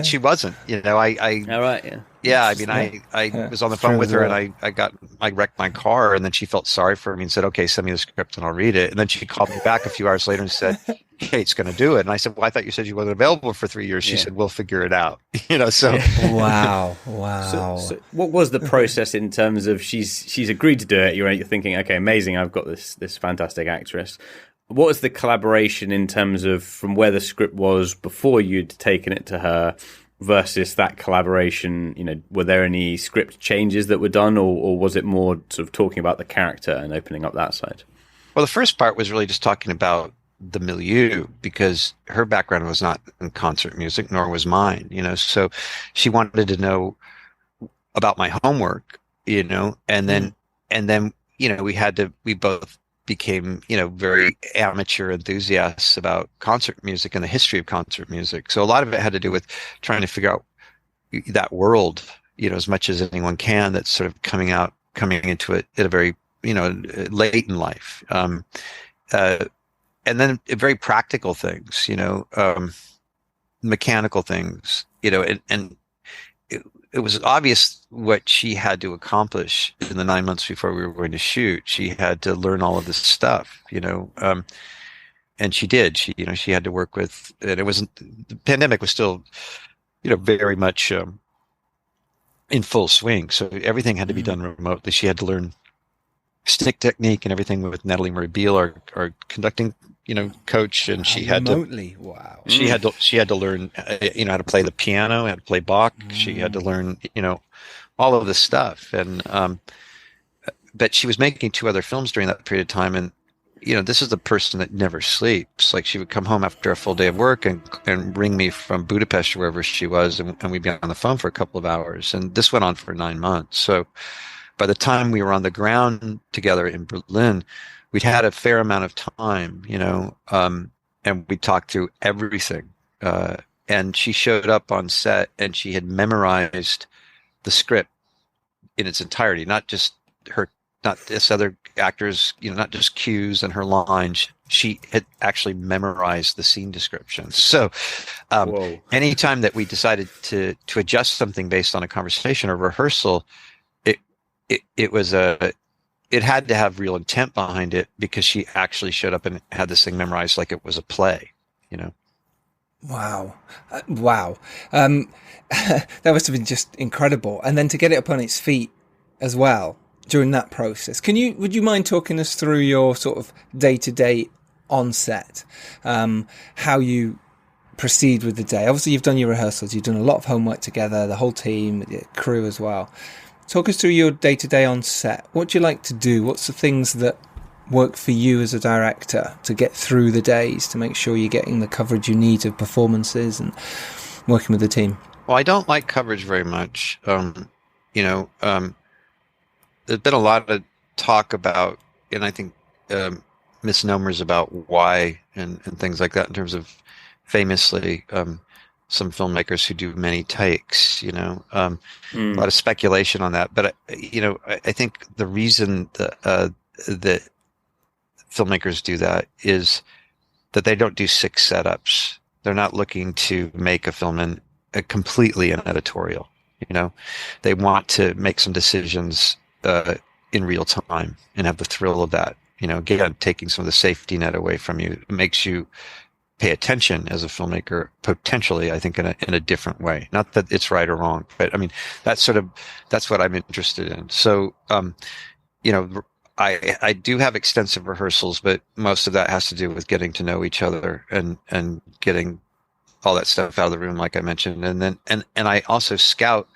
she wasn't. All right, I mean, I was on the phone with her, and I wrecked my car, and then she felt sorry for me and said, "Okay, send me the script and I'll read it." And then she called me back a few hours later and said, Kate's going to do it. And I said, well, I thought you said you wasn't available for 3 years. She said, we'll figure it out. So. Wow. So what was the process in terms of she's agreed to do it? You're thinking, okay, amazing. I've got this fantastic actress. What was the collaboration in terms of from where the script was before you'd taken it to her versus that collaboration, were there any script changes that were done, or was it more sort of talking about the character and opening up that side? Well, the first part was really just talking about the milieu, because her background was not in concert music, nor was mine, so she wanted to know about my homework, and then we both became, very amateur enthusiasts about concert music and the history of concert music. So a lot of it had to do with trying to figure out that world, as much as anyone can, that's sort of coming into it at a very, late in life. And then very practical things, mechanical things, and it was obvious what she had to accomplish in the 9 months before we were going to shoot. She had to learn all of this stuff, and she did. She had to work with, and the pandemic was still, very much in full swing. So everything had to be done remotely. She had to learn stick technique and everything with Natalie Marie Beal, our conducting, coach, and she had remotely. Wow. She had to learn, how to play the piano, how to play Bach. She had to learn, all of this stuff. And, but she was making 2 other films during that period of time. And, this is the person that never sleeps. Like, she would come home after a full day of work and ring me from Budapest or wherever she was. And we'd be on the phone for a couple of hours. And this went on for 9 months. So by the time we were on the ground together in Berlin, we'd had a fair amount of time, and we talked through everything. And she showed up on set and she had memorized the script in its entirety, not this other actors, not just cues and her lines. She had actually memorized the scene description. So anytime that we decided to adjust something based on a conversation or rehearsal, it had to have real intent behind it, because she actually showed up and had this thing memorized like it was a play, Wow. Wow. That must have been just incredible. And then to get it up on its feet as well during that process. Would you mind talking us through your sort of day-to-day on set, how you proceed with the day? Obviously, you've done your rehearsals, you've done a lot of homework together, the whole team, the crew as well. Talk us through your day-to-day on set. What do you like to do? What's the things that work for you as a director to get through the days, to make sure you're getting the coverage you need of performances and working with the team? Well, I don't like coverage very much. There's been a lot of talk about, and I think misnomers about why and things like that, in terms of famously some filmmakers who do many takes, a lot of speculation on that. But, I think the reason that filmmakers do that is that they don't do 6 setups. They're not looking to make a film completely an editorial. They want to make some decisions in real time and have the thrill of that. Again, taking some of the safety net away from you makes you pay attention as a filmmaker, potentially, I think, in a different way. Not that it's right or wrong, but I mean, that's what I'm interested in. So, I do have extensive rehearsals, but most of that has to do with getting to know each other and getting all that stuff out of the room, like I mentioned. And then, and I also scout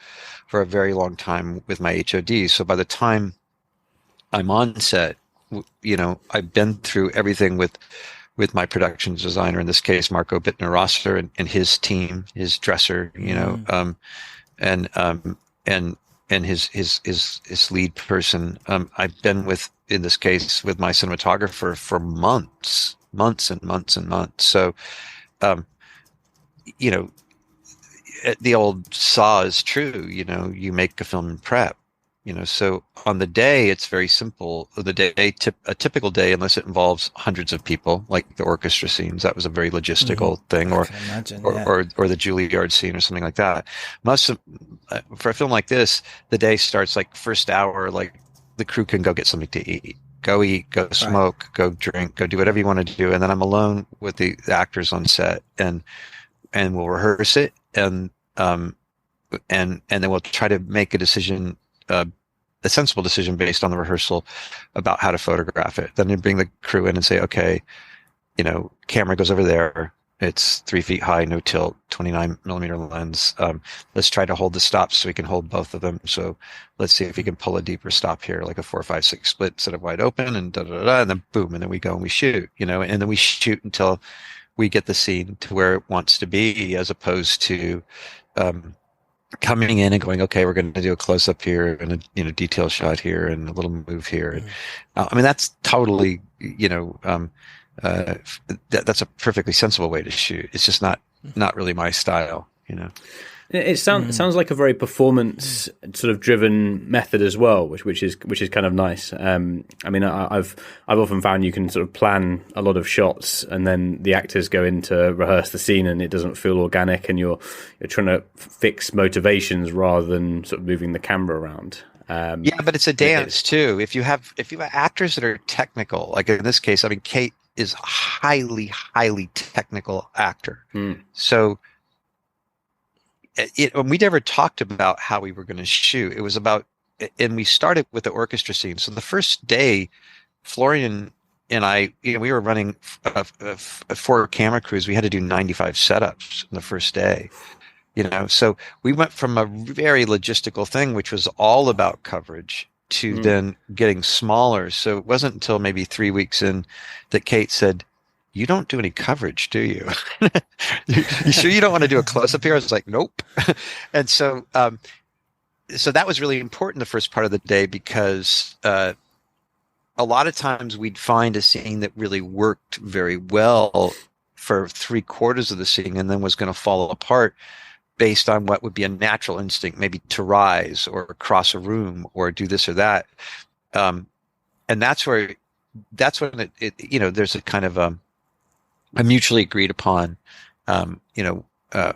for a very long time with my HOD. So by the time I'm on set, I've been through everything with my production designer, in this case, Marco Bittner-Rosser, and his team, his dresser, and his lead person. I've been in this case, with my cinematographer for months and months and months. So, the old saw is true, you make a film in prep. So on the day, it's very simple. A typical day, unless it involves hundreds of people, like the orchestra scenes, that was a very logistical thing, or the Juilliard scene or something like that. For a film like this, the day starts like first hour, like the crew can go get something to eat, go smoke, go drink, go do whatever you want to do. And then I'm alone with the actors on set, and we'll rehearse it. And then we'll try to make a decision, a sensible decision based on the rehearsal about how to photograph it. Then you bring the crew in and say, okay, camera goes over there, It's 3 feet high, no tilt, 29 millimeter lens. Let's try to hold the stops so we can hold both of them. So let's see if we can pull a deeper stop here, like a 4-5-6 split instead of wide open, and and then boom, and then we go and we shoot, and then we shoot until we get the scene to where it wants to be, as opposed to coming in and going, okay, we're going to do a close up here and a detail shot here and a little move here. And I mean, that's totally, that's a perfectly sensible way to shoot. It's just not really my style, It sounds like a very performance sort of driven method as well, which is kind of nice. I mean, I've often found you can sort of plan a lot of shots, and then the actors go in to rehearse the scene, and it doesn't feel organic, and you're trying to fix motivations rather than sort of moving the camera around. Yeah, but it's a dance too. If you have actors that are technical, like in this case, I mean, Cate is a highly technical actor. So when we never talked about how we were going to shoot, it was about, and we started with the orchestra scene. So the first day, Florian and I, we were running 4 camera crews. We had to do 95 setups in the first day. So we went from a very logistical thing, which was all about coverage, to then getting smaller. So it wasn't until maybe 3 weeks in that Cate said, "You don't do any coverage, do you? You sure you don't want to do a close-up here?" I was like, "Nope." And so so that was really important the first part of the day, because a lot of times we'd find a scene that really worked very well for 3/4 of the scene and then was going to fall apart based on what would be a natural instinct, maybe to rise or cross a room or do this or that. And that's when it there's a kind of a mutually agreed upon,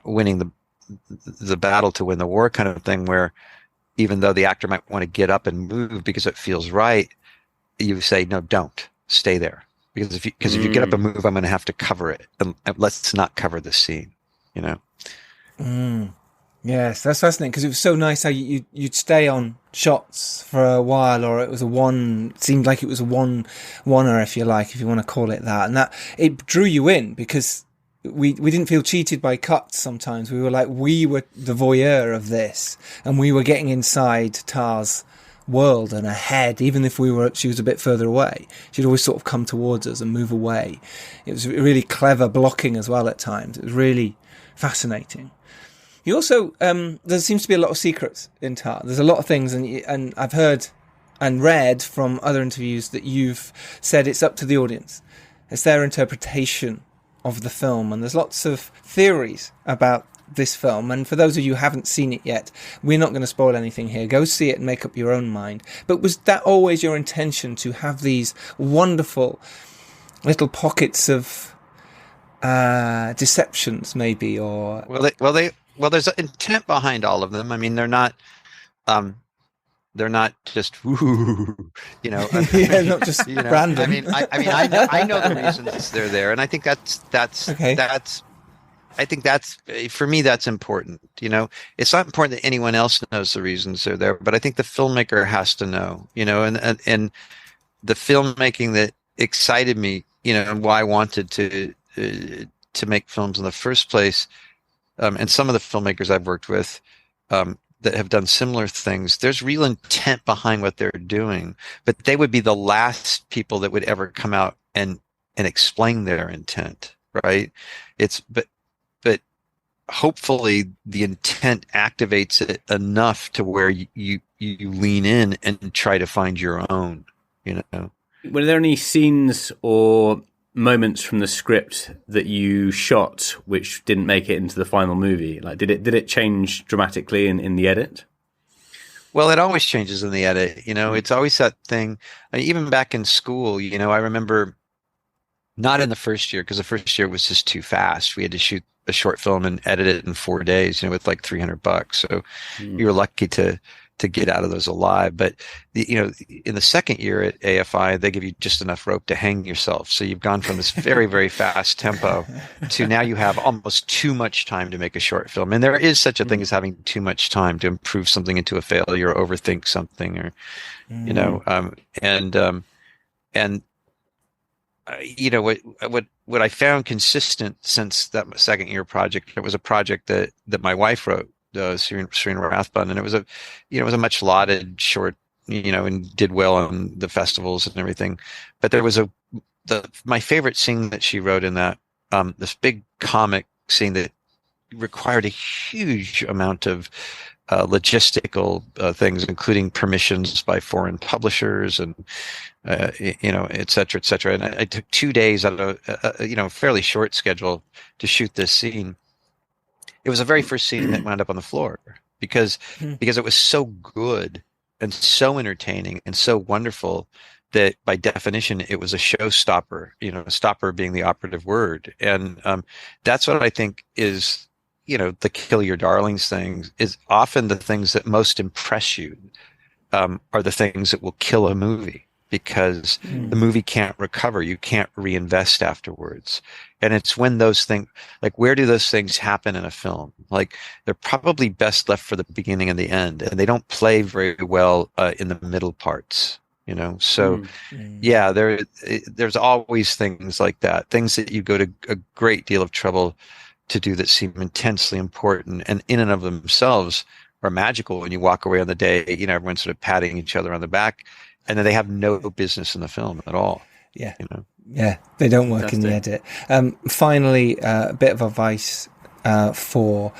winning the battle to win the war kind of thing, where even though the actor might want to get up and move because it feels right, you say, no, don't stay there. Because if you get up and move, I'm going to have to cover it. And let's not cover the scene, Yes, that's fascinating, because it was so nice how you'd stay on shots for a while, or it seemed like it was a one-er, if you like, if you want to call it that. And that it drew you in, because we didn't feel cheated by cuts sometimes. We were the voyeur of this, and we were getting inside Tár's world and ahead, even if she was a bit further away. She'd always sort of come towards us and move away. It was really clever blocking as well at times. It was really fascinating. You also, there seems to be a lot of secrets in Tár. There's a lot of things, and I've heard and read from other interviews that you've said it's up to the audience. It's their interpretation of the film, and there's lots of theories about this film. And for those of you who haven't seen it yet, we're not going to spoil anything here. Go see it and make up your own mind. But was that always your intention, to have these wonderful little pockets of deceptions, maybe, or Well, there's an intent behind all of them. I mean, they're not just not just random. I know the reasons they're there, and I think that's okay. I think that's, for me, that's important. It's not important that anyone else knows the reasons they're there, but I think the filmmaker has to know. And the filmmaking that excited me, and why I wanted to make films in the first place. And some of the filmmakers I've worked with that have done similar things, there's real intent behind what they're doing, but they would be the last people that would ever come out and explain their intent, right? But hopefully the intent activates it enough to where you lean in and try to find your own, Were there any scenes or moments from the script that you shot which didn't make it into the final movie? Like, did it change dramatically in the edit? Well, it always changes in the edit. It's always that thing. Even back in school, I remember, not in the first year, because the first year was just too fast. We had to shoot a short film and edit it in 4 days, with like $300. So you were lucky to get out of those alive. But in the second year at AFI, they give you just enough rope to hang yourself. So you've gone from this very, very fast tempo to now you have almost too much time to make a short film. And there is such a thing as having too much time to improve something into a failure or overthink something, or what I found consistent since that second year project, it was a project that my wife wrote, Serena Rathbun, and it was a much lauded short, and did well on the festivals and everything. But there was my favorite scene that she wrote in that, this big comic scene that required a huge amount of logistical things, including permissions by foreign publishers and, et cetera, et cetera. And I took 2 days out of a fairly short schedule to shoot this scene. It was the very first scene that wound up on the floor because it was so good and so entertaining and so wonderful that by definition it was a showstopper. Stopper being the operative word, and that's what I think is. The kill your darlings things is often the things that most impress you, are the things that will kill a movie because the movie can't recover. You can't reinvest afterwards. And it's when those things, like, where do those things happen in a film? Like, they're probably best left for the beginning and the end, and they don't play very well in the middle parts. So yeah, there's always things like that, things that you go to a great deal of trouble to do that seem intensely important and in and of themselves are magical. When you walk away on the day, everyone's sort of patting each other on the back, and then they have no business in the film at all. Yeah. Yeah. They don't work in the edit. Finally, a bit of advice for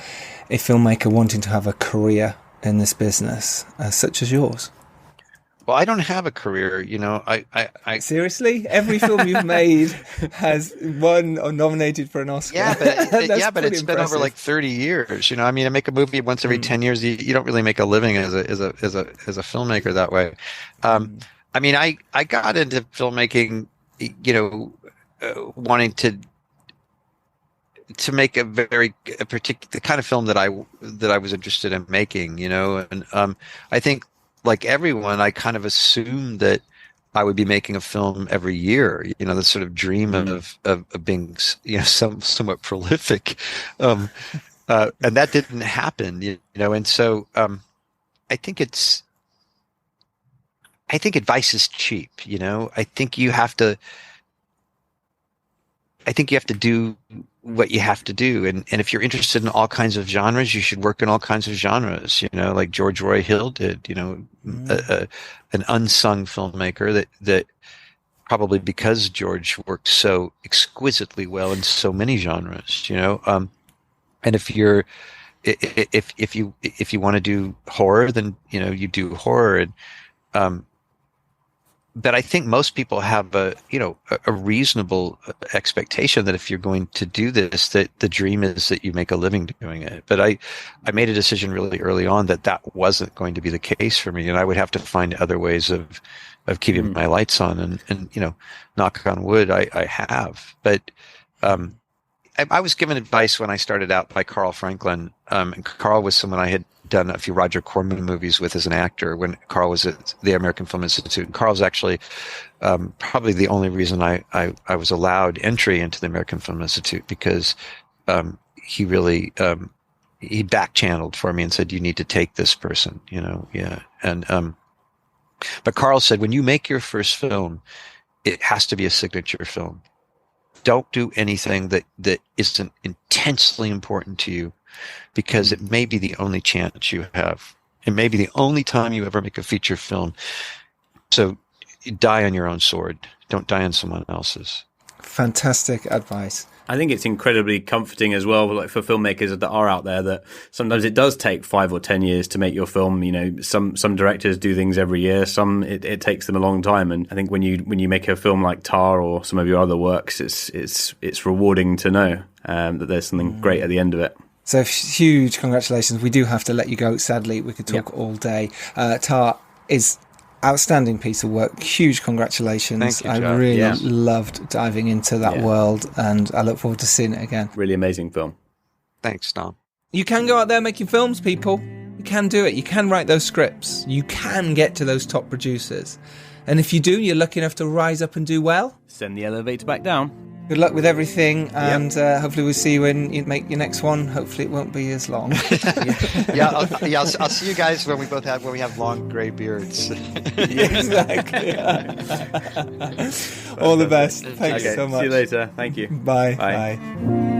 a filmmaker wanting to have a career in this business, such as yours. Well, I don't have a career, I seriously, every film you've made has won or nominated for an Oscar. Yeah, but it's been over like 30 years. I make a movie once every 10 years. You don't really make a living as a filmmaker that way. I got into filmmaking, wanting to make a particular kind of film that I was interested in making. And I think, like everyone, I kind of assumed that I would be making a film every year, the sort of dream of being, somewhat prolific. And that didn't happen, and so, I think advice is cheap, I think you have to do what you have to do. And if you're interested in all kinds of genres, you should work in all kinds of genres, like George Roy Hill did, an unsung filmmaker that probably because George worked so exquisitely well in so many genres, and if you want to do horror, then, you do horror. And, but I think most people have a reasonable expectation that if you're going to do this, that the dream is that you make a living doing it. But I made a decision really early on that wasn't going to be the case for me, and I would have to find other ways of keeping my lights on. And knock on wood, I have. But I was given advice when I started out by Carl Franklin, and Carl was someone I had done a few Roger Corman movies with as an actor when Carl was at the American Film Institute. And Carl's actually probably the only reason I was allowed entry into the American Film Institute, because he really he back channeled for me and said, you need to take this person, and but Carl said, when you make your first film, it has to be a signature film. Don't do anything that isn't intensely important to you, because it may be the only chance you have. It may be the only time you ever make a feature film. So die on your own sword. Don't die on someone else's. Fantastic advice. I think it's incredibly comforting as well, like for filmmakers that are out there, that sometimes it does take 5 or 10 years to make your film. Some directors do things every year. Some it takes them a long time. And I think when you make a film like Tar or some of your other works, it's rewarding to know that there's something great at the end of it. So huge congratulations. We do have to let you go. Sadly, we could talk all day. Tar is outstanding piece of work. Huge congratulations. Thank you, I really loved diving into that world, and I look forward to seeing it again. Really amazing film. Thanks, Tom. You can go out there making films, people. You can do it. You can write those scripts. You can get to those top producers. And if you do, you're lucky enough to rise up and do well. Send the elevator back down. Good luck with everything, and hopefully we'll see you when you make your next one. Hopefully it won't be as long. I'll see you guys when we have long gray beards. Exactly. All the best. Thanks so much. See you later. Thank you. Bye.